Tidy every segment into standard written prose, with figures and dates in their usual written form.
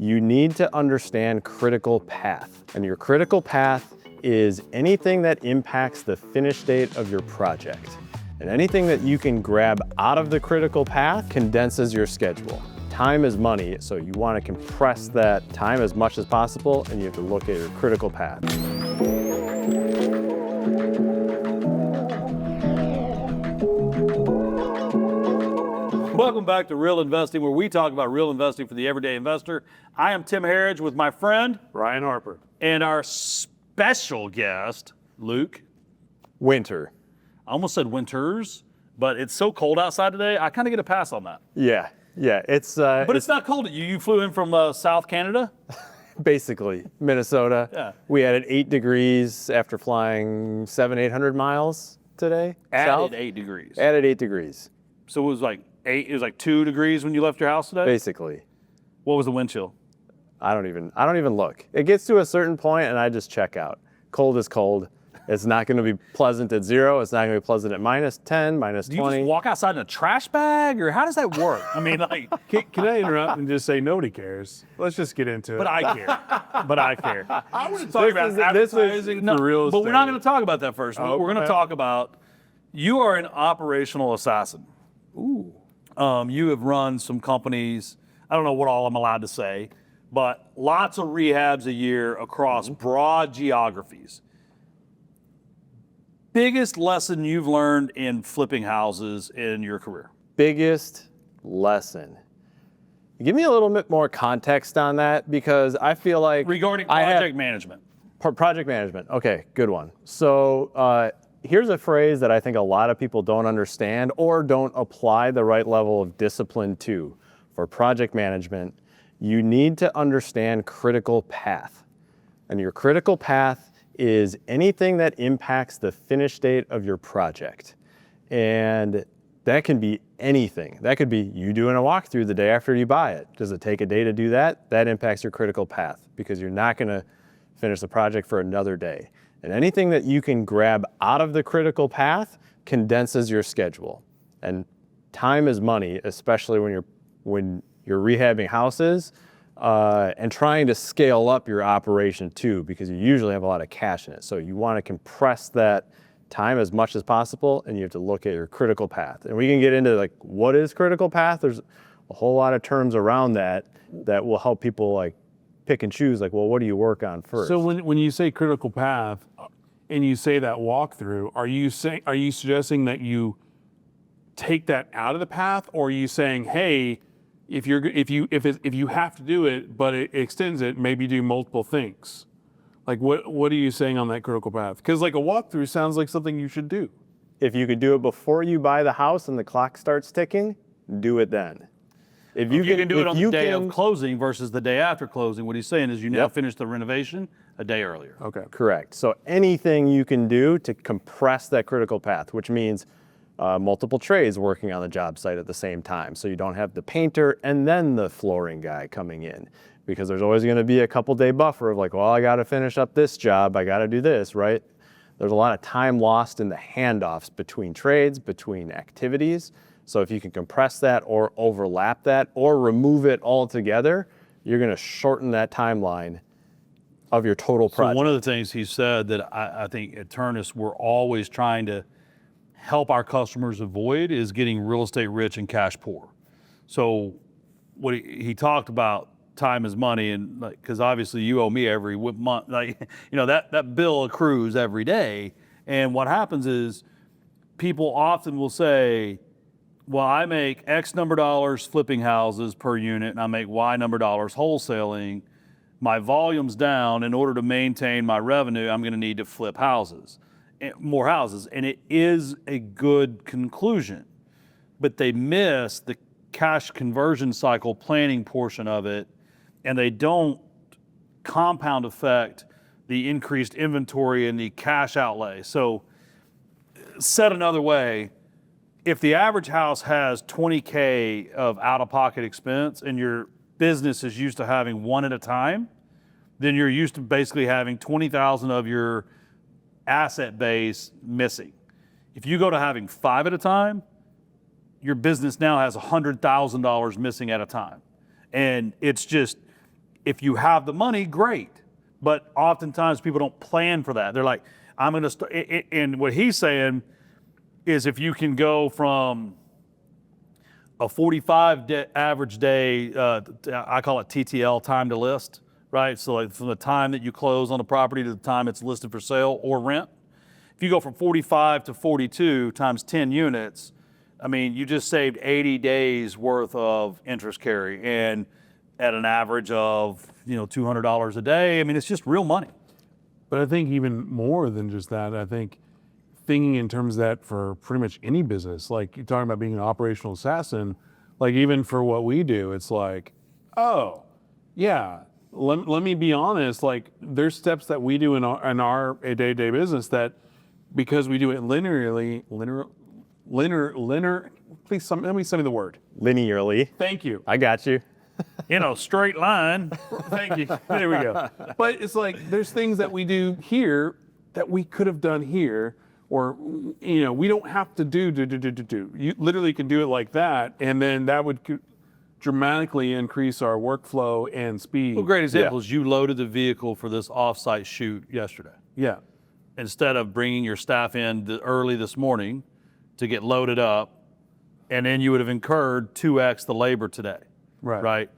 you need to understand critical path. And your critical path is anything that impacts the finish date of your project. And anything that you can grab out of the critical path condenses your schedule. Time is money, so you want to compress that time as much as possible, and you have to look at your critical path. Welcome back to Real Investing, where we talk about real investing for the everyday investor. I am Tim Harridge with my friend Ryan Harper. And our special guest, Luke. Winter. I almost said winters, but it's so cold outside today, I kind of get a pass on that. Yeah, it's... But it's not cold. You flew in from South Canada? Basically, Minnesota. Yeah. We had it 8 degrees after flying 800 miles today. Added 8 degrees. Added 8 degrees. So it was like 2 degrees when you left your house today? Basically. What was the wind chill? I don't even look. It gets to a certain point and I just check out. Cold is cold. It's not going to be pleasant at 0. It's not going to be pleasant at -10, -20. Do you just walk outside in a trash bag, or how does that work? I mean, like... Can I interrupt and just say nobody cares? Let's just get into it. But I care. I care. I want to talk about advertising for real estate. But we're not going to talk about that first. Oh, we're going to talk about, you are an operational assassin. Ooh. You have run some companies, I don't know what all I'm allowed to say, but lots of rehabs a year across broad geographies. Biggest lesson you've learned in flipping houses in your career? Biggest lesson. Give me a little bit more context on that, because I feel like... Regarding project management. Project management, okay, good one. So here's a phrase that I think a lot of people don't understand or don't apply the right level of discipline to. For project management, you need to understand critical path. And your critical path is anything that impacts the finish date of your project. And that can be anything. That could be you doing a walkthrough the day after you buy it. Does it take a day to do that? That impacts your critical path, because you're not gonna finish the project for another day. And anything that you can grab out of the critical path condenses your schedule. And time is money, especially when you're rehabbing houses. And trying to scale up your operation too, because you usually have a lot of cash in it. So you want to compress that time as much as possible, and you have to look at your critical path. And we can get into like, what is critical path? There's a whole lot of terms around that will help people like pick and choose, like, well, what do you work on first? So when you say critical path and you say that walkthrough, are you suggesting that you take that out of the path, or are you saying, hey, if you have to do it, but it extends it, maybe do multiple things? Like what are you saying on that critical path? Because like a walkthrough sounds like something you should do. If you could do it before you buy the house and the clock starts ticking, do it then. If you can do it on the day of closing versus the day after closing, what he's saying is you now finish the renovation a day earlier. Okay. Correct. So anything you can do to compress that critical path, which means multiple trades working on the job site at the same time. So you don't have the painter and then the flooring guy coming in, because there's always going to be a couple day buffer of like, well, I got to finish up this job. I got to do this, right? There's a lot of time lost in the handoffs between trades, between activities. So if you can compress that or overlap that or remove it altogether, you're going to shorten that timeline of your total project. So one of the things he said that I think at Ternus we're always trying to help our customers avoid is getting real estate rich and cash poor. So what he talked about, time is money, and like, because obviously you owe me every month, like, you know, that bill accrues every day. And what happens is people often will say, well, I make X number of dollars flipping houses per unit, and I make Y number of dollars wholesaling. My volume's down. In order to maintain my revenue, I'm going to need to flip more houses. And it is a good conclusion, but they miss the cash conversion cycle planning portion of it, and they don't compound effect the increased inventory and the cash outlay. So said another way, if the average house has 20K of out-of-pocket expense and your business is used to having one at a time, then you're used to basically having 20,000 of your asset base missing. If you go to having 5 at a time, your business now has $100,000 missing at a time. And it's just, if you have the money, great. But oftentimes people don't plan for that. They're like, I'm going to start. And what he's saying is if you can go from a 45 average day, I call it TTL, time to list, right? So like from the time that you close on the property to the time it's listed for sale or rent. If you go from 45 to 42 times 10 units, I mean, you just saved 80 days worth of interest carry, and at an average of, $200 a day. I mean, it's just real money. But I think even more than just that, I think thinking in terms of that for pretty much any business, like you're talking about being an operational assassin, like even for what we do, it's like, oh, yeah, let me be honest, like there's steps that we do in our day-to-day business that because we do it linear, please, let me say the word. Linearly. Thank you. I got you. In a straight line. Thank you. There we go. But it's like there's things that we do here that we could have done here, or we don't have to do. You literally can do it like that, and then that would dramatically increase our workflow and speed. Well, great example is you loaded the vehicle for this off-site shoot yesterday. Yeah. Instead of bringing your staff in early this morning to get loaded up, and then you would have incurred 2x the labor today. Right.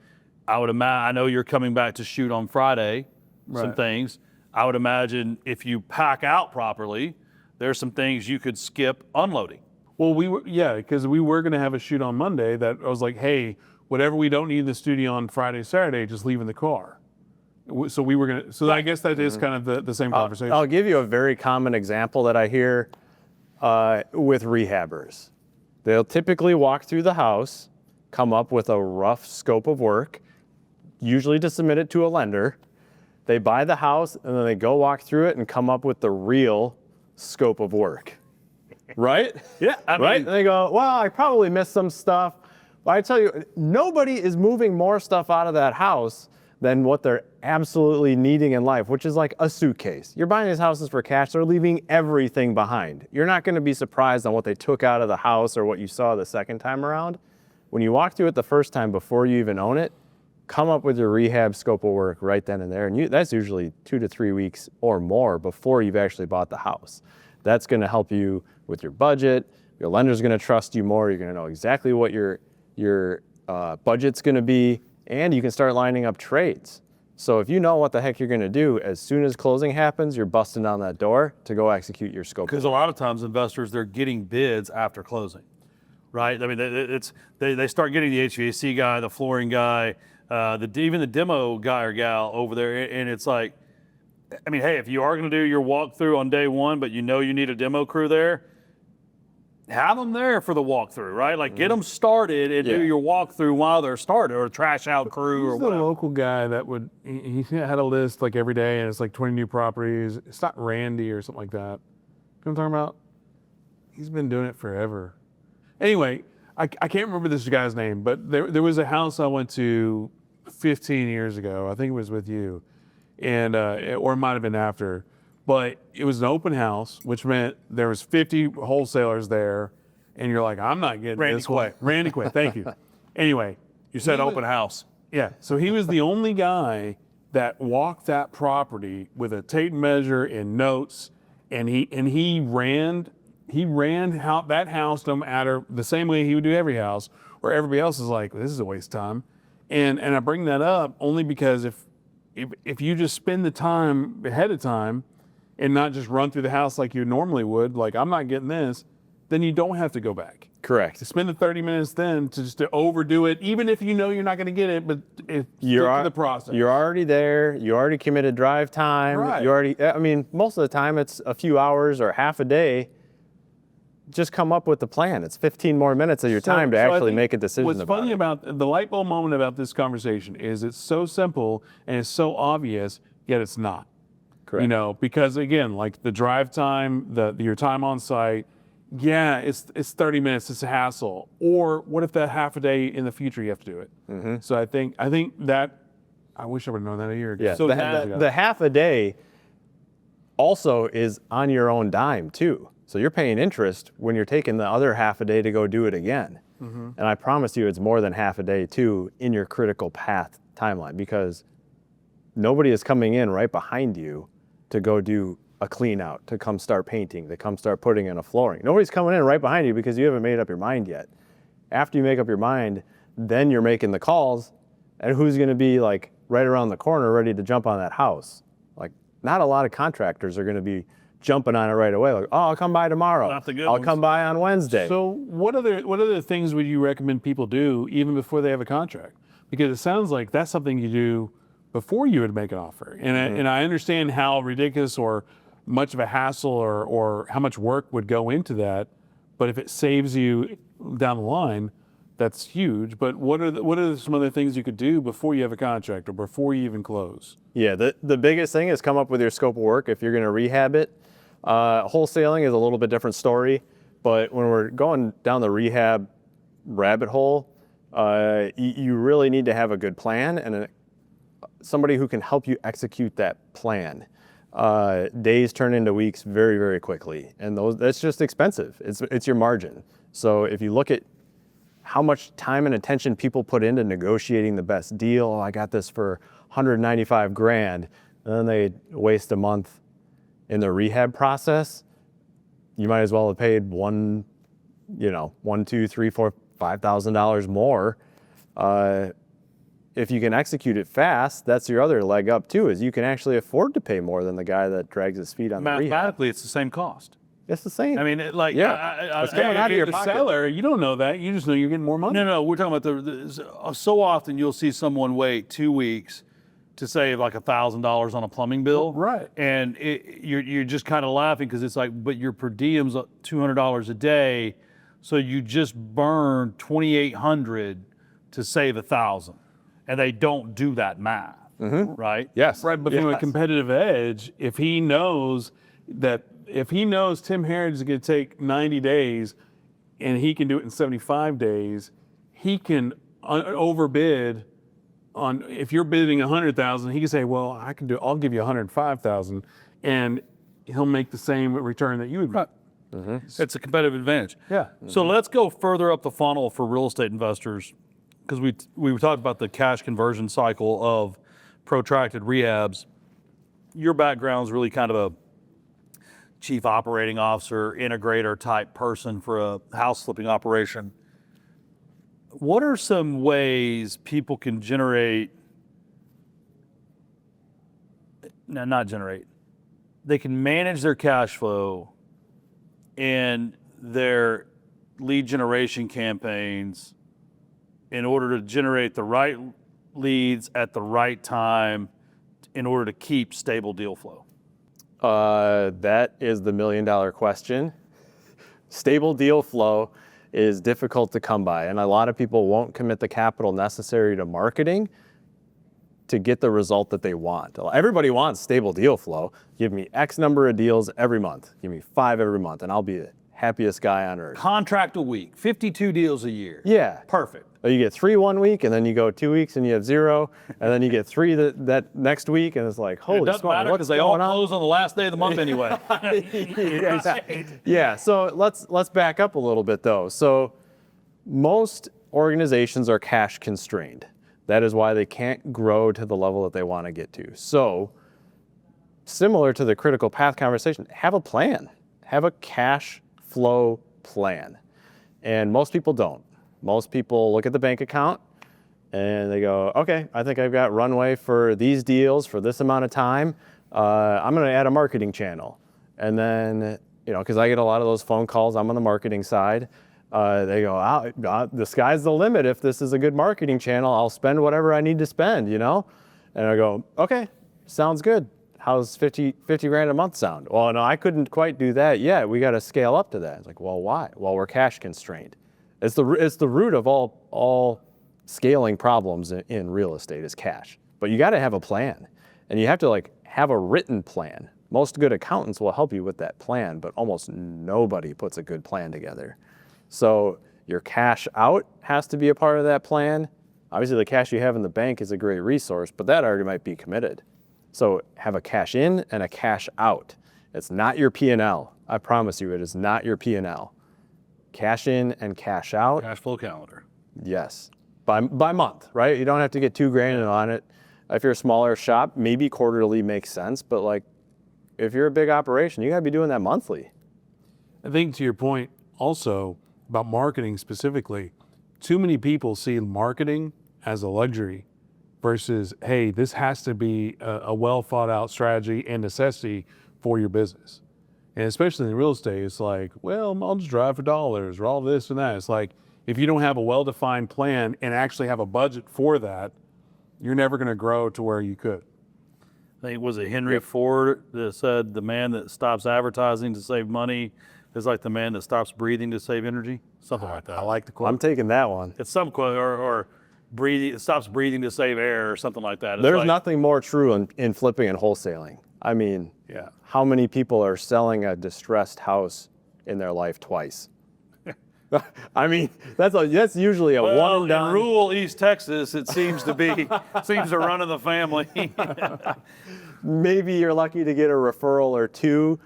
I would imagine, I know you're coming back to shoot on Friday, some things. I would imagine if you pack out properly, there's some things you could skip unloading. Well, because we were going to have a shoot on Monday that I was like, hey, whatever we don't need in the studio on Friday, Saturday, just leave in the car. So we were going to, so I guess that is kind of the same conversation. I'll give you a very common example that I hear with rehabbers. They'll typically walk through the house, come up with a rough scope of work, usually to submit it to a lender. They buy the house and then they go walk through it and come up with the real scope of work. Right? Yeah. Right? And they go, well, I probably missed some stuff. But I tell you, nobody is moving more stuff out of that house than what they're absolutely needing in life, which is like a suitcase. You're buying these houses for cash, they're leaving everything behind. You're not going to be surprised on what they took out of the house or what you saw the second time around. When you walk through it the first time before you even own it, come up with your rehab scope of work right then and there. And that's usually 2 to 3 weeks or more before you've actually bought the house. That's going to help you with your budget. Your lender's going to trust you more. You're going to know exactly what your budget's going to be, and you can start lining up trades. So if you know what the heck you're going to do, as soon as closing happens, you're busting down that door to go execute your scope. Because a lot of times investors, they're getting bids after closing. Right? I mean, they start getting the HVAC guy, the flooring guy, even the demo guy or gal over there, and it's like, I mean, hey, if you are going to do your walkthrough on day one, but you need a demo crew there, have them there for the walkthrough, right? Like, get them started and do your walkthrough while they're started, or a trash out crew or whatever. The local guy that he had a list like every day, and it's like 20 new properties. It's not Randy or something like that. You know what I'm talking about? He's been doing it forever. Anyway, I can't remember this guy's name, but there was a house I went to 15 years ago. I think it was with you, and or it might have been after. But it was an open house, which meant there was 50 wholesalers there, and you're like, I'm not getting Randy this Quay. one. Randy Quay, thank you. Anyway, You said open house. yeah, so he was the only guy that walked that property with a tape measure and notes, and he ran that house no matter the same way he would do every house, where everybody else is like, this is a waste of time. And I bring that up only because if you just spend the time ahead of time and not just run through the house like you normally would, like I'm not getting this, then you don't have to go back. Correct. To spend the 30 minutes then to overdo it, even if you know you're not going to get it, but stick to the process. You're already there. You already committed drive time. Right. I mean, most of the time it's a few hours or half a day. Just come up with the plan. It's 15 more minutes of your time to actually make a decision What's about funny it. about the light bulb moment about this conversation is it's so simple and it's so obvious, yet it's not. Correct. Because again, like the drive time, your time on site, yeah, it's 30 minutes, it's a hassle. Or what if that half a day in the future you have to do it? Mm-hmm. So I think that, I wish I would have known that a year ago. Yeah, So the half a day also is on your own dime too. So you're paying interest when you're taking the other half a day to go do it again. Mm-hmm. And I promise you it's more than half a day too in your critical path timeline, because nobody is coming in right behind you to go do a clean out, to come start painting, to come start putting in a flooring. Nobody's coming in right behind you because you haven't made up your mind yet. After you make up your mind, then you're making the calls, and who's going to be like right around the corner ready to jump on that house? Like, not a lot of contractors are going to be jumping on it right away. Like, oh, I'll come by tomorrow. Not the good I'll ones. come by on Wednesday. So what other things would you recommend people do even before they have a contract? Because it sounds like that's something you do before you would make an offer. And I understand how ridiculous or much of a hassle or how much work would go into that. But if it saves you down the line, that's huge. But what are some other things you could do before you have a contract or before you even close? Yeah, the biggest thing is come up with your scope of work if you're going to rehab it. Wholesaling is a little bit different story, but when we're going down the rehab rabbit hole, you really need to have a good plan and somebody who can help you execute that plan. Days turn into weeks very, very quickly, and that's just expensive. It's your margin. So if you look at how much time and attention people put into negotiating the best deal, oh, I got this for 195 grand, and then they waste a month in the rehab process, you might as well have paid $1, $2, $3, $4, $5,000 more. If you can execute it fast, that's your other leg up too, is you can actually afford to pay more than the guy that drags his feet on the rehab. Mathematically, it's the same cost. It's the same. I mean, yeah. It's coming out of If your the pocket. seller, you don't know that. You just know you're getting more money. No, we're talking about so often you'll see someone wait 2 weeks to save like $1,000 on a plumbing bill. Right. And you're just kind of laughing because it's like, but your per diems $200 a day, so you just burn $2,800 to save $1,000, and they don't do that math, right? Yes. Right, but from a competitive edge, if he knows Tim Harris is going to take 90 days and he can do it in 75 days, he can overbid on, if you're bidding 100,000, he can say, well, I'll give you 105,000, and he'll make the same return that you would make. Right. It's a competitive advantage. Yeah. So let's go further up the funnel for real estate investors, because we talked about the cash conversion cycle of protracted rehabs. Your background is really kind of a chief operating officer, integrator type person for a house flipping operation. What are some ways people can they can manage their cash flow and their lead generation campaigns in order to generate the right leads at the right time in order to keep stable deal flow? That is the $1 million question. Stable deal flow is difficult to come by, and a lot of people won't commit the capital necessary to marketing to get the result that they want. Everybody wants stable deal flow. Give me X number of deals every month. Give me 5 every month, and I'll be the happiest guy on earth. Contract a week, 52 deals a year. Yeah. Perfect. You get 3 one week, and then you go 2 weeks and you have 0, and then you get 3 that next week, and it's like, holy It doesn't smokes, matter what's because they all going on? close on the last day of the month anyway. Yeah, so let's back up a little bit though. So most organizations are cash constrained. That is why they can't grow to the level that they want to get to. So similar to the critical path conversation, have a plan. Have a cash flow plan. And most people don't. Most people look at the bank account and they go, okay, I think I've got runway for these deals for this amount of time. I'm going to add a marketing channel. And then, because I get a lot of those phone calls, I'm on the marketing side. They go, the sky's the limit. If this is a good marketing channel, I'll spend whatever I need to spend, And I go, okay, sounds good. How's 50 grand a month sound? Well, no, I couldn't quite do that yet. We got to scale up to that. It's like, well, why? Well, we're cash constrained. It's the root of all scaling problems in real estate is cash. But you got to have a plan, and you have to have a written plan. Most good accountants will help you with that plan, but almost nobody puts a good plan together. So your cash out has to be a part of that plan. Obviously, the cash you have in the bank is a great resource, but that already might be committed. So have a cash in and a cash out. It's not your P&L. I promise you, it is not your P&L. Cash in and cash out. Cash flow calendar. Yes, by month, right? You don't have to get 2 grand on it. If you're a smaller shop, maybe quarterly makes sense, but like if you're a big operation, you got to be doing that monthly. I think to your point also about marketing specifically, too many people see marketing as a luxury versus, hey, this has to be a well thought out strategy and necessity for your business. And especially in real estate, it's like, well, I'll just drive for dollars or all this and that. It's like, if you don't have a well-defined plan and actually have a budget for that, you're never going to grow to where you could. I think, was it Henry Ford that said the man that stops advertising to save money is like the man that stops breathing to save energy? Something like that. I like the quote. I'm taking that one. It's some quote, or breathing, stops breathing to save air, or something like that. It's There's like, nothing more true in flipping and wholesaling. I mean, Yeah. how many people are selling a distressed house in their life twice? I mean, that's usually a one and in done. rural East Texas, it seems to be seems to run in the family. Maybe you're lucky to get a referral or two.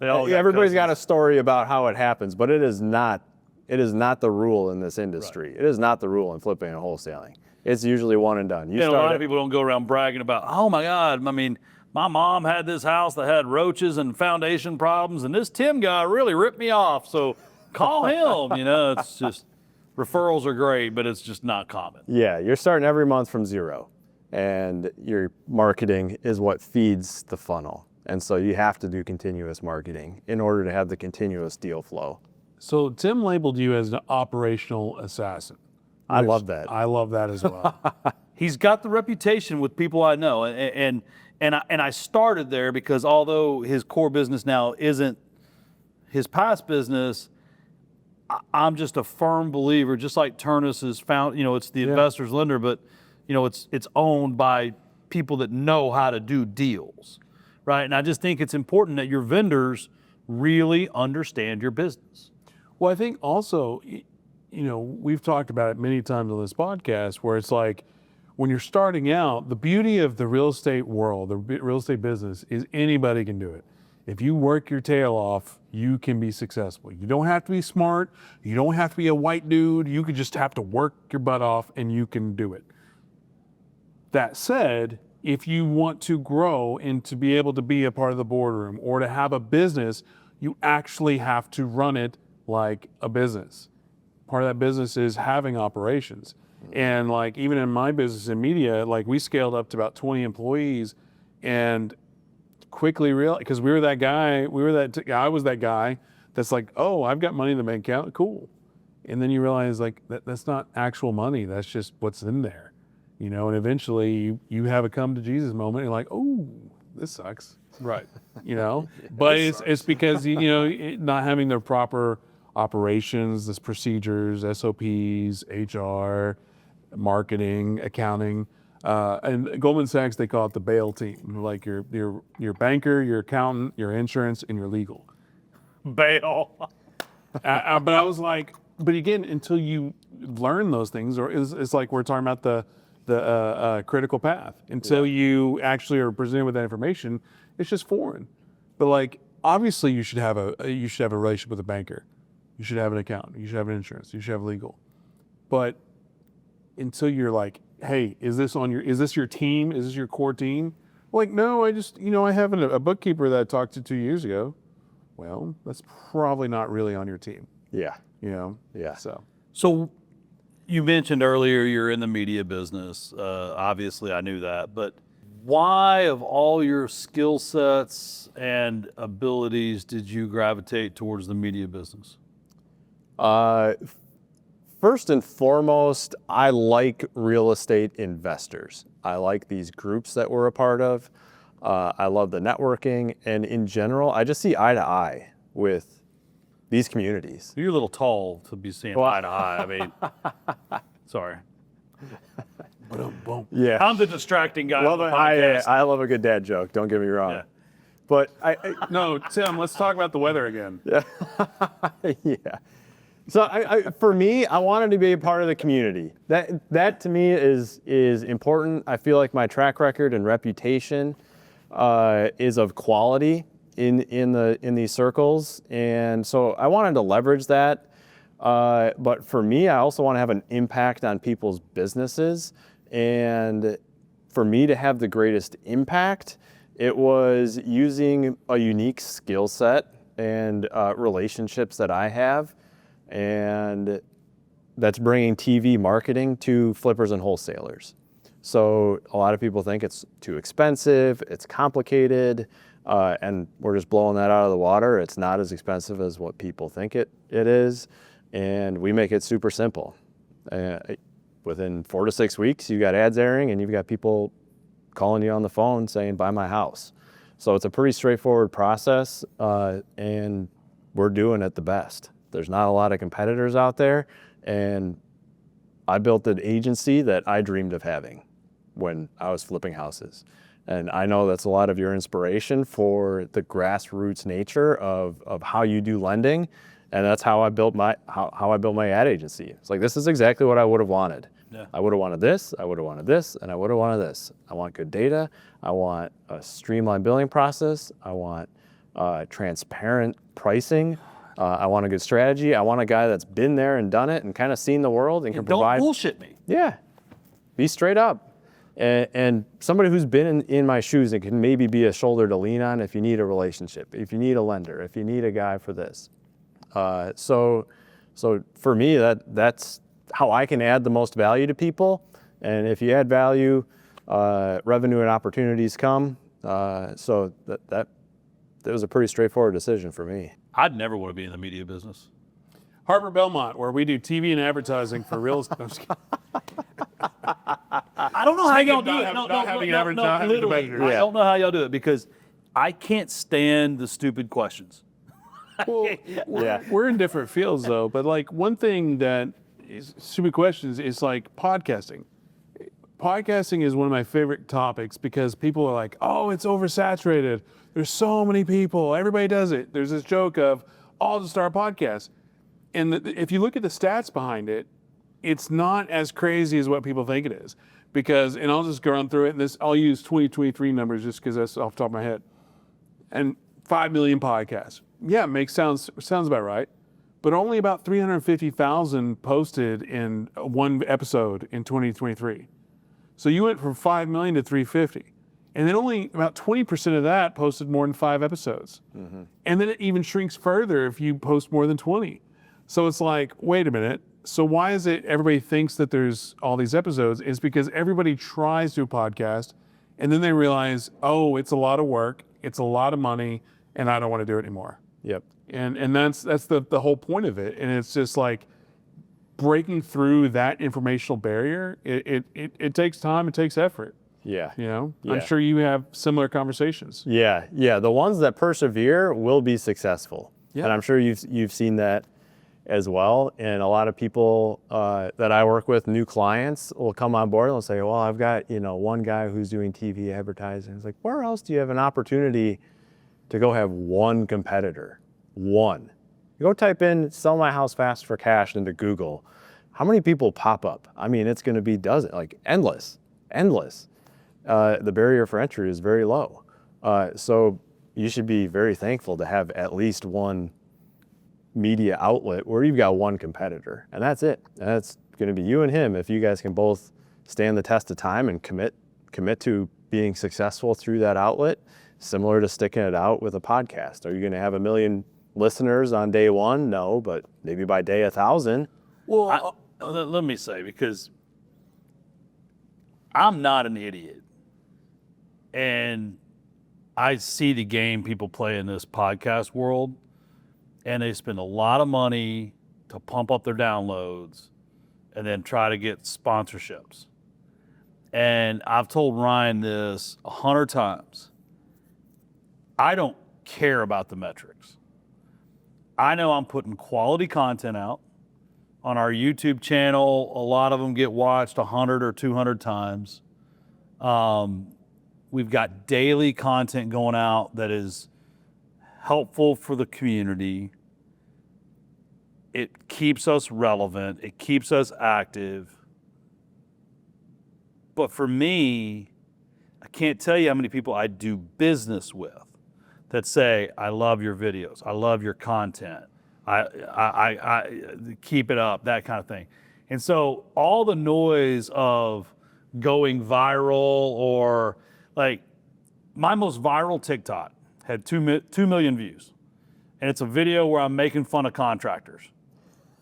Everybody's got a story about how it happens, but it is not the rule in this industry. Right. It is not the rule in flipping and wholesaling. It's usually one and done. A lot of people don't go around bragging about, oh my God, I mean, my mom had this house that had roaches and foundation problems, and this Tim guy really ripped me off, so call him. It's just, referrals are great, but it's just not common. Yeah, you're starting every month from zero, and your marketing is what feeds the funnel. And so you have to do continuous marketing in order to have the continuous deal flow. So Tim labeled you as an operational assassin. I love that. I love that as well. He's got the reputation with people I know, and I started there because although his core business now isn't his past business, I'm just a firm believer, just like Ternus is found, it's the investor's lender, but it's owned by people that know how to do deals, right? And I just think it's important that your vendors really understand your business. Well, I think also, we've talked about it many times on this podcast where it's like, when you're starting out, the beauty of the real estate world, the real estate business, is anybody can do it. If you work your tail off, you can be successful. You don't have to be smart. You don't have to be a white dude. You could just have to work your butt off and you can do it. That said, if you want to grow and to be able to be a part of the boardroom or to have a business, you actually have to run it like a business. Part of that business is having operations. And like even in my business in media, like we scaled up to about 20 employees and quickly realized, because I was that guy that's like, oh, I've got money in the bank account, cool. And then you realize like that's not actual money, that's just what's in there. And eventually you have a come to Jesus moment and you're like, oh, this sucks. Right. But it's because, not having the proper operations, the procedures, SOPs, HR, marketing, accounting, and Goldman Sachs, they call it the bail team, like your banker, your accountant, your insurance, and your legal. Bail. But I was like, but again, until you learn those things, or it's like we're talking about the critical path. Until you actually are presented with that information, it's just foreign. But like, obviously, you should have a relationship with a banker. You should have an accountant. You should have an insurance. You should have legal. But until you're like, hey, is this your team? Is this your core team? Like, no, I just, I have a bookkeeper that I talked to 2 years ago. Well, that's probably not really on your team. Yeah. Yeah. So you mentioned earlier you're in the media business. Obviously, I knew that. But why, of all your skill sets and abilities, did you gravitate towards the media business? First and foremost, I like real estate investors. I like these groups that we're a part of. I love the networking, and in general, I just see eye to eye with these communities. You're a little tall to be seeing eye to eye. I mean, sorry. Yeah. I'm the distracting guy on the podcast. I love a good dad joke, don't get me wrong. Yeah. But No, Tim, let's talk about the weather again. yeah. So for me, I wanted to be a part of the community. That to me is important. I feel like my track record and reputation is of quality in these circles, and so I wanted to leverage that. But for me, I also want to have an impact on people's businesses, and for me to have the greatest impact, it was using a unique skill set and relationships that I have, and that's bringing TV marketing to flippers and wholesalers. So a lot of people think it's too expensive, it's complicated, and we're just blowing that out of the water. It's not as expensive as what people think it is, and we make it super simple. Within 4 to 6 weeks, you got ads airing and you've got people calling you on the phone saying, buy my house. So it's a pretty straightforward process, and we're doing it the best. There's not a lot of competitors out there, and I built an agency that I dreamed of having when I was flipping houses. And I know that's a lot of your inspiration for the grassroots nature of how you do lending. And that's how I built my ad agency. It's like, this is exactly what I would have wanted. Yeah. I would have wanted this, I would have wanted this, and I would have wanted this. I want good data. I want a streamlined billing process. I want transparent pricing. I want a good strategy. I want a guy that's been there and done it and kind of seen the world and can provide. Don't bullshit me. Yeah, be straight up. And somebody who's been in my shoes and can maybe be a shoulder to lean on if you need a relationship, if you need a lender, if you need a guy for this. So for me, that's how I can add the most value to people. And if you add value, revenue and opportunities come. So that was a pretty straightforward decision for me. I'd never want to be in the media business. Harper Belmont, where we do TV and advertising for real estate. I don't know how y'all do it. Literally, I don't know how y'all do it because I can't stand the stupid questions. Well, we're in different fields though, but like one thing that is stupid questions is like podcasting. Podcasting is one of my favorite topics because people are like, oh, it's oversaturated. There's so many people. Everybody does it. There's this joke of, I'll just start a podcast. And if you look at the stats behind it, it's not as crazy as what people think it is. Because, and I'll just go run through it, and I'll use 2023 numbers just because that's off the top of my head. And 5 million podcasts. Yeah, sounds about right. But only about 350,000 posted in one episode in 2023. So you went from 5 million to 350. And then only about 20% of that posted more than 5 episodes. Mm-hmm. And then it even shrinks further if you post more than 20. So it's like, wait a minute. So why is it everybody thinks that there's all these episodes? It's because everybody tries to do a podcast and then they realize, oh, it's a lot of work, it's a lot of money, and I don't want to do it anymore. Yep. And that's the whole point of it. And it's just like breaking through that informational barrier. It takes time, it takes effort. Yeah. You know, Yeah. I'm sure you have similar conversations. Yeah. The ones that persevere will be successful. Yeah. And I'm sure you've seen that as well. And a lot of people that I work with, new clients, will come on board and they'll say, well, I've got, one guy who's doing TV advertising. It's like, where else do you have an opportunity to go have one competitor? One. You go type in sell my house fast for cash into Google. How many people pop up? I mean, it's going to be dozens, like endless. The barrier for entry is very low. So you should be very thankful to have at least one media outlet where you've got one competitor, and that's it. And that's going to be you and him. If you guys can both stand the test of time and commit to being successful through that outlet, similar to sticking it out with a podcast. Are you going to have 1 million listeners on day one? No, but maybe by day 1,000. Well, let me say, because I'm not an idiot, and I see the game people play in this podcast world, and they spend a lot of money to pump up their downloads and then try to get sponsorships. And I've told Ryan this 100 times. I don't care about the metrics. I know I'm putting quality content out on our YouTube channel. A lot of them get watched 100 or 200 times. We've got daily content going out that is helpful for the community. It keeps us relevant. It keeps us active. But for me, I can't tell you how many people I do business with that say, I love your videos. I love your content. I keep it up, that kind of thing. And so all the noise of going viral, or like my most viral TikTok had 2 million views. And it's a video where I'm making fun of contractors.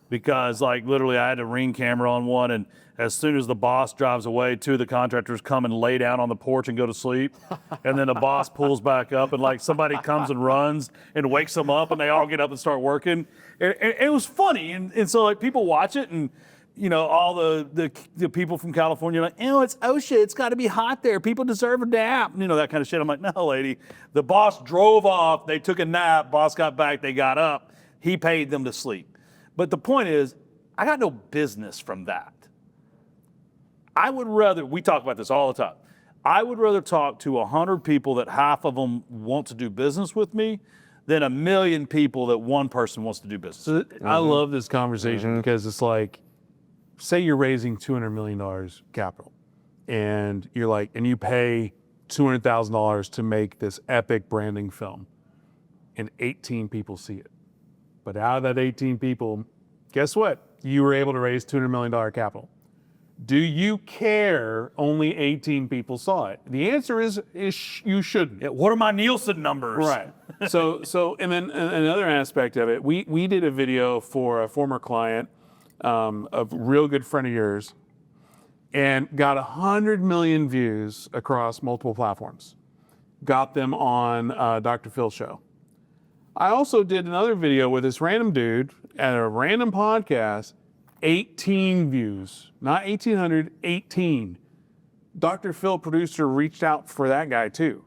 Because like literally I had a Ring camera on one, and as soon as the boss drives away, 2 of the contractors come and lay down on the porch and go to sleep. And then the boss pulls back up, and like somebody comes and runs and wakes them up, and they all get up and start working. And it was funny. And so like people watch it, and you know, all the people from California are like, oh, it's OSHA, it's got to be hot there. People deserve a nap, you know, that kind of shit. I'm like, no, lady. The boss drove off, they took a nap, boss got back, they got up, he paid them to sleep. But the point is, I got no business from that. I would rather, we talk about this all the time, I would rather talk to 100 people that half of them want to do business with me than 1 million people that one person wants to do business. So I love this conversation because it's like, say you're raising $200 million capital, and you're like, and you pay $200,000 to make this epic branding film, and 18 people see it. But out of that 18 people, guess what? You were able to raise $200 million capital. Do you care only 18 people saw it? The answer is you shouldn't. Yeah, what are my Nielsen numbers? Right. So, and then another aspect of it, we did a video for a former client, a real good friend of yours, and got 100 million views across multiple platforms. Got them on Dr. Phil's show. I also did another video with this random dude at a random podcast, 18 views, not 1,800, 18. Dr. Phil, producer, reached out for that guy too.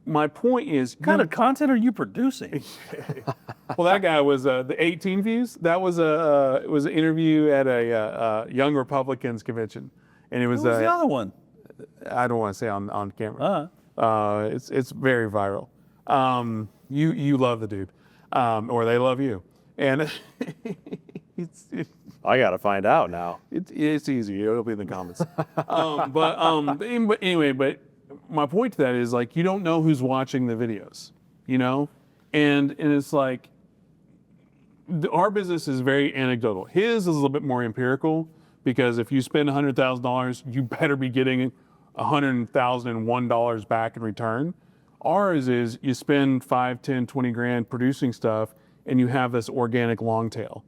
My point is, What kind of content are you producing? well, that guy was the 18 views. That was it was an interview at a Young Republicans convention, and it was What was the other one? I don't want to say on camera. Uh-huh. It's very viral. You love the dude, or they love you, and I got to find out now. it's easy. It'll be in the comments. But anyway, but my point to that is like you don't know who's watching the videos, you know, and it's like our business is very anecdotal. His is a little bit more empirical because if you spend $100,000, you better be getting $100,001 back in return. Ours is you spend 5, 10, 20 grand producing stuff, and you have this organic long tail.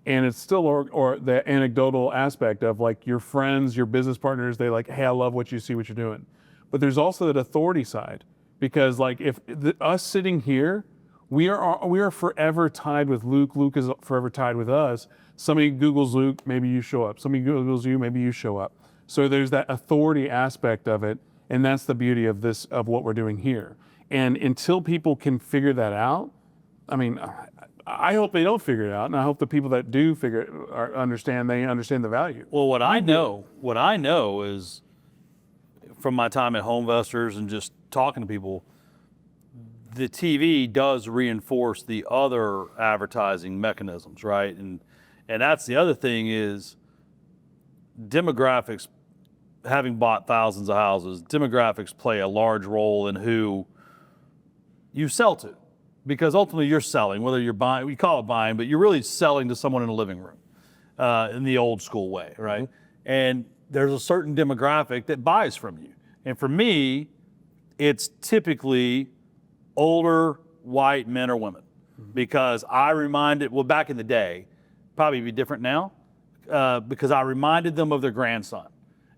And it's still or the anecdotal aspect of like your friends, your business partners, they like, hey, I love what you see, what you're doing. But there's also that authority side, because like if us sitting here, we are forever tied with Luke. Luke is forever tied with us. Somebody Googles Luke, maybe you show up. Somebody Googles you, maybe you show up. So there's that authority aspect of it, and that's the beauty of this, of what we're doing here. And until people can figure that out, I mean, I hope they don't figure it out, and I hope the people that do understand the value. Well, what I know is from my time at Home Investors and just talking to people, the TV does reinforce the other advertising mechanisms, right? And that's the other thing is demographics. Having bought thousands of houses, demographics play a large role in who you sell to, because ultimately you're selling, whether you're buying, we call it buying, but you're really selling to someone in a living room in the old school way, right? And there's a certain demographic that buys from you. And for me, it's typically older white men or women, because I reminded, well, back in the day, probably be different now, because I reminded them of their grandson.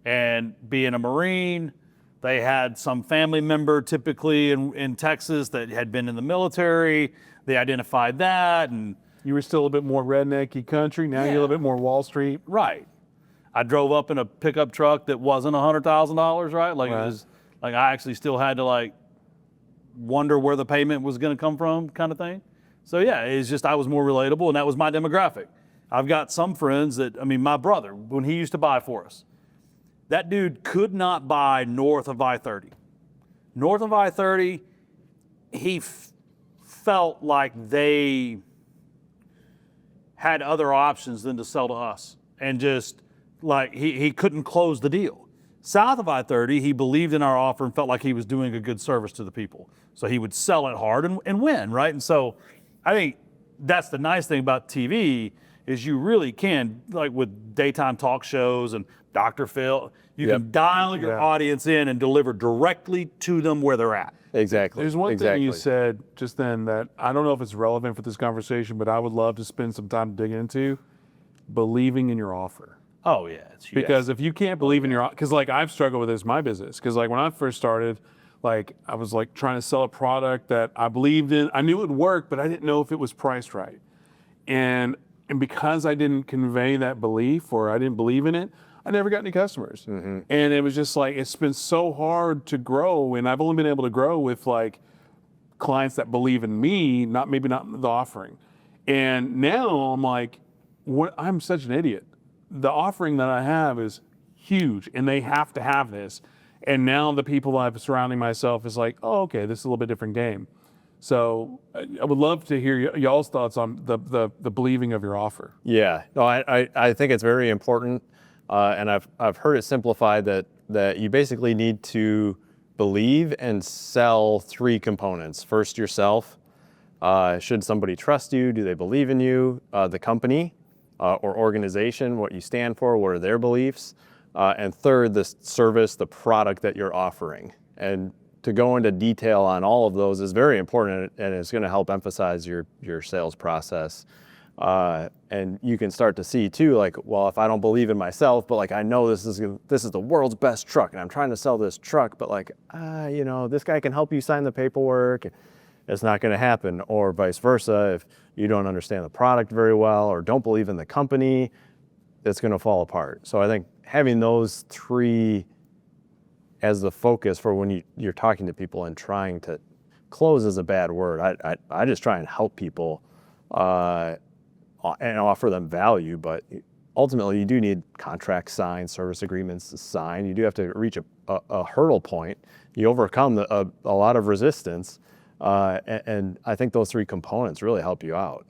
And being a Marine, they had some family member typically in Texas that had been in the military. They identified that, and You were still a bit more rednecky country. Now you're a little bit more Wall Street. right. I drove up in a pickup truck that wasn't $100,000, right? Like Right. it was, like I actually still had to like wonder where the payment was going to come from, kind of thing. So yeah, it's just I was more relatable, and that was my demographic. I've got some friends that, I mean, my brother, when he used to buy for us, that dude could not buy north of I-30. North of I-30, he felt like they had other options than to sell to us, and just like he couldn't close the deal. South of I-30, he believed in our offer and felt like he was doing a good service to the people. So he would sell it hard and win, right? And so I think that's the nice thing about TV is you really can, like with daytime talk shows and Dr. Phil, you Yep. can dial your audience in and deliver directly to them where they're at. Exactly. There's one exactly. thing you said just then that I don't know if it's relevant for this conversation, but I would love to spend some time to dig into: believing in your offer. Oh yeah, it's huge. Because if you can't believe in your, because like I've struggled with this in my business. Because like when I first started, like I was like trying to sell a product that I believed in. I knew it would work, but I didn't know if it was priced right. And because I didn't convey that belief, or I didn't believe in it, I never got any customers. And it was just like, it's been so hard to grow, and I've only been able to grow with like clients that believe in me, not the offering. And now I'm like, I'm such an idiot. The offering that I have is huge, and they have to have this. And now the people I'm surrounding myself is like, oh, okay, this is a little bit different game. So I would love to hear y'all's thoughts on the believing of your offer. Yeah, no, I think it's very important, and I've heard it simplified that you basically need to believe and sell 3 components. First, yourself. Should somebody trust you? Do they believe in you? The company or organization, what you stand for, what are their beliefs? And third, the service, the product that you're offering. And to go into detail on all of those is very important, and it's going to help emphasize your sales process. And you can start to see too, like, well, if I don't believe in myself, but like I know this is the world's best truck, and I'm trying to sell this truck, but like, this guy can help you sign the paperwork. It's not going to happen. Or vice versa, if you don't understand the product very well or don't believe in the company, it's going to fall apart. So I think having those 3 as the focus for when you're talking to people and trying to close is a bad word. I just try and help people and offer them value, but ultimately you do need contracts signed, service agreements to sign. You do have to reach a hurdle point. You overcome a lot of resistance, and I think those 3 components really help you out.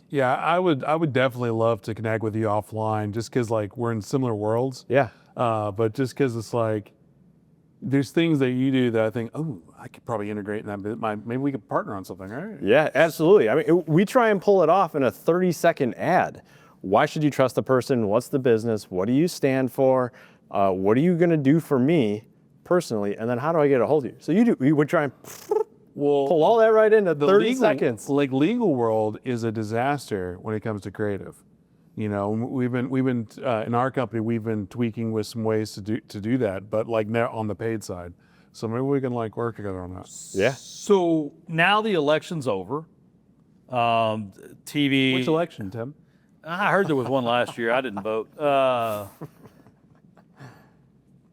Yeah, I would definitely love to connect with you offline, just because like we're in similar worlds. Yeah. But just because it's like, there's things that you do that I think, oh, I could probably integrate in that. Maybe we could partner on something, right? Yeah, absolutely. I mean, we try and pull it off in a 30-second ad. Why should you trust the person? What's the business? What do you stand for? What are you going to do for me personally? And then how do I get a hold of you? So we would try and pull all that right into 30 seconds. Like legal world is a disaster when it comes to creative. You know, we've been in our company, we've been tweaking with some ways to do that, but like now on the paid side. So maybe we can like work together on that. Yeah. So now the election's over. TV. Which election, Tim? I heard there was one last year. I didn't vote.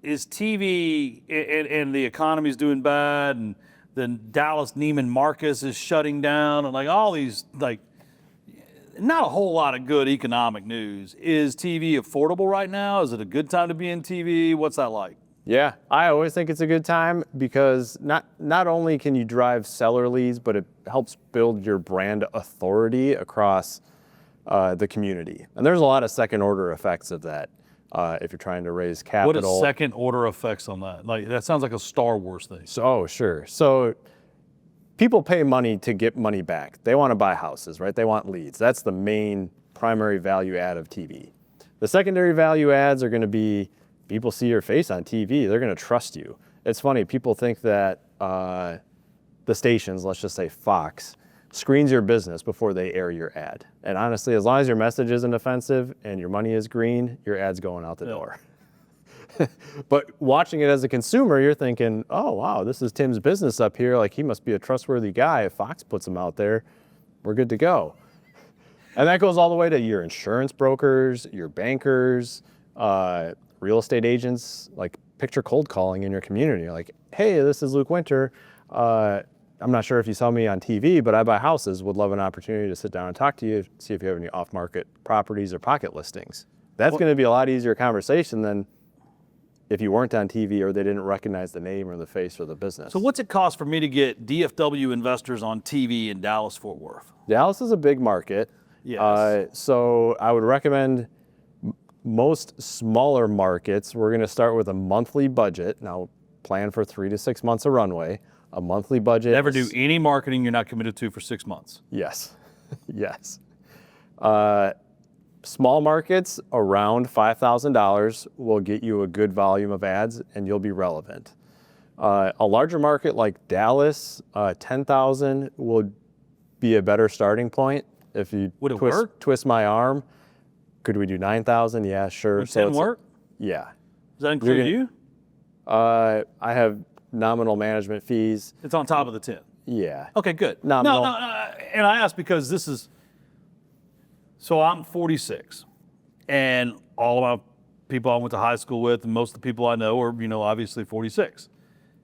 Is TV and the economy's doing bad, and then Dallas Neiman Marcus is shutting down, and like all these like not a whole lot of good economic news. Is TV affordable right now? Is it a good time to be in TV? What's that like? Yeah, I always think it's a good time because not only can you drive seller leads, but it helps build your brand authority across the community. And there's a lot of second order effects of that if you're trying to raise capital. What is second order effects on that? Like that sounds like a Star Wars thing. So, sure. So people pay money to get money back. They want to buy houses, right? They want leads. That's the main primary value add of TV. The secondary value adds are going to be people see your face on TV. They're going to trust you. It's funny. People think that the stations, let's just say Fox, screens your business before they air your ad. And honestly, as long as your message isn't offensive and your money is green, your ad's going out the door. But watching it as a consumer, you're thinking, oh, wow, this is Tim's business up here. Like, he must be a trustworthy guy. If Fox puts him out there, we're good to go. And that goes all the way to your insurance brokers, your bankers, real estate agents. Like, picture cold calling in your community. You're like, hey, this is Luke Winter. I'm not sure if you saw me on TV, but I buy houses. Would love an opportunity to sit down and talk to you, see if you have any off-market properties or pocket listings. That's going to be a lot easier conversation than if you weren't on TV or they didn't recognize the name or the face or the business. So what's it cost for me to get DFW investors on TV in Dallas-Fort Worth? Dallas is a big market. Yes. So I would recommend most smaller markets, we're going to start with a monthly budget. Now, plan for 3 to 6 months of runway. A monthly budget. Never do any marketing you're not committed to for 6 months. Yes. Yes. Small markets around $5,000 will get you a good volume of ads and you'll be relevant. A larger market like Dallas, 10,000 will be a better starting point. If you Would it work? twist my arm, could we do 9,000? Yeah, sure. Would 10 work? Yeah. Does that include you? I have nominal management fees. It's on top of the 10. Yeah. Okay, good. Nominal. No, and I ask because this is, so I'm 46, and all of my people I went to high school with, and most of the people I know are, obviously 46,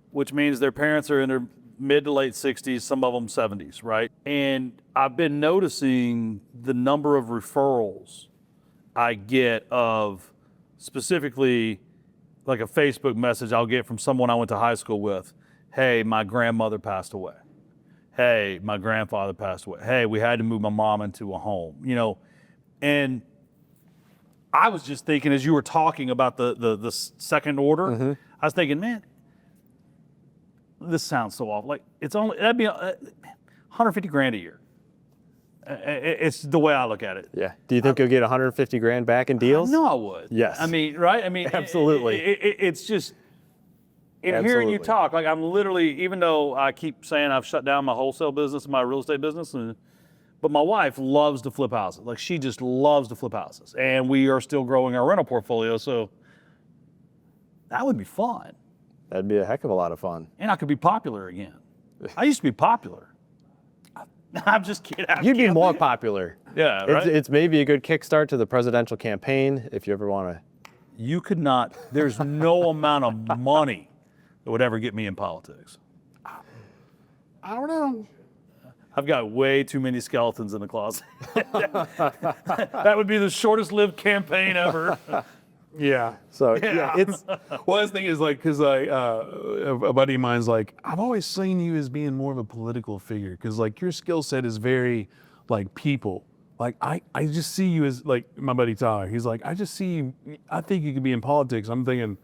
which means their parents are in their mid to late 60s, some of them 70s, right? And I've been noticing the number of referrals I get of specifically like a Facebook message I'll get from someone I went to high school with. Hey, my grandmother passed away. Hey, my grandfather passed away. Hey, we had to move my mom into a home, and I was just thinking as you were talking about the second order, I was thinking, man, this sounds so awful. Like that'd be 150 grand a year. It's the way I look at it. Yeah. Do you think you'll get 150 grand back in deals? No, I would. Yes. I mean, right? I mean, Absolutely. It's just, in hearing you talk, like I'm literally, even though I keep saying I've shut down my wholesale business, my real estate business, but my wife loves to flip houses. Like she just loves to flip houses. And we are still growing our rental portfolio. So that would be fun. That'd be a heck of a lot of fun. And I could be popular again. I used to be popular. I'm just kidding. You'd be more popular. Yeah, right? It's maybe a good kickstart to the presidential campaign if you ever want to. You could not, there's no amount of money that would ever get me in politics. I don't know. I've got way too many skeletons in the closet. That would be the shortest lived campaign ever. Yeah. So yeah, it's Well, the thing is, like, because a buddy of mine's like, I've always seen you as being more of a political figure, because like your skill set is very like people. Like I just see you as like my buddy Tyler. He's like, I just see you. I think you could be in politics. I'm thinking,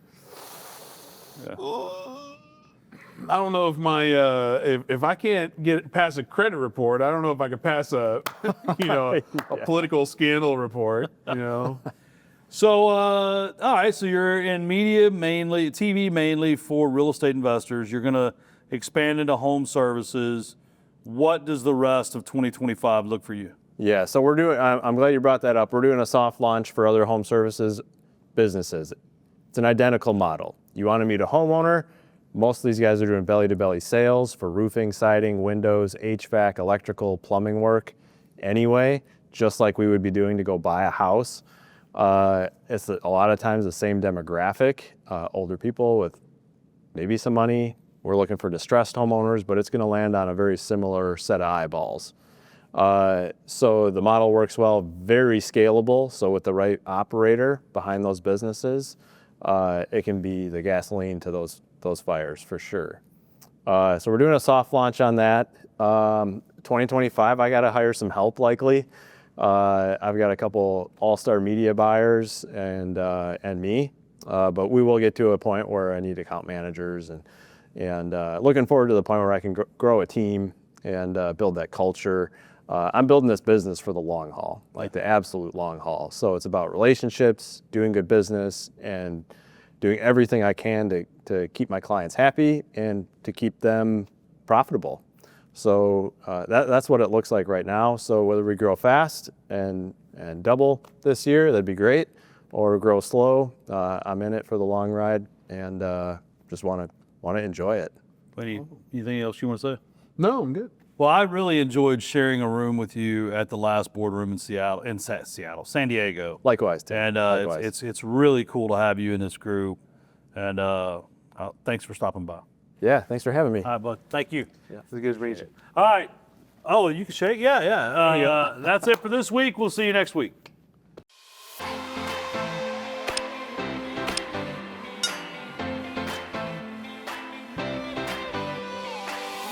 I don't know if my if I can't get past a credit report, I don't know if I could pass a a political scandal report. So, all right, so you're in media mainly, TV mainly for real estate investors. You're going to expand into home services. What does the rest of 2025 look for you? Yeah, so we're doing, I'm glad you brought that up. We're doing a soft launch for other home services businesses. It's an identical model. You want to meet a homeowner. Most of these guys are doing belly-to-belly sales for roofing, siding, windows, HVAC, electrical, plumbing work anyway, just like we would be doing to go buy a house. It's a lot of times the same demographic, older people with maybe some money. We're looking for distressed homeowners, but it's going to land on a very similar set of eyeballs. So the model works well, very scalable. So with the right operator behind those businesses, it can be the gasoline to those fires for sure. So we're doing a soft launch on that. 2025, I got to hire some help likely. I've got a couple all-star media buyers and me, but we will get to a point where I need account managers and looking forward to the point where I can grow a team and build that culture. I'm building this business for the long haul, like the absolute long haul. So it's about relationships, doing good business, and doing everything I can to keep my clients happy and to keep them profitable. So that's what it looks like right now. So whether we grow fast and double this year, that'd be great, or grow slow. I'm in it for the long ride and just want to enjoy it. Anything else you want to say? No, I'm good. Well, I really enjoyed sharing a room with you at the last boardroom in San Diego. Likewise, Tim. And Likewise. it's really cool to have you in this group. And thanks for stopping by. Yeah, thanks for having me. All right, bud. Thank you. Yeah, it's a good region. All right. Oh, you can shake? Yeah. That's it for this week. We'll see you next week.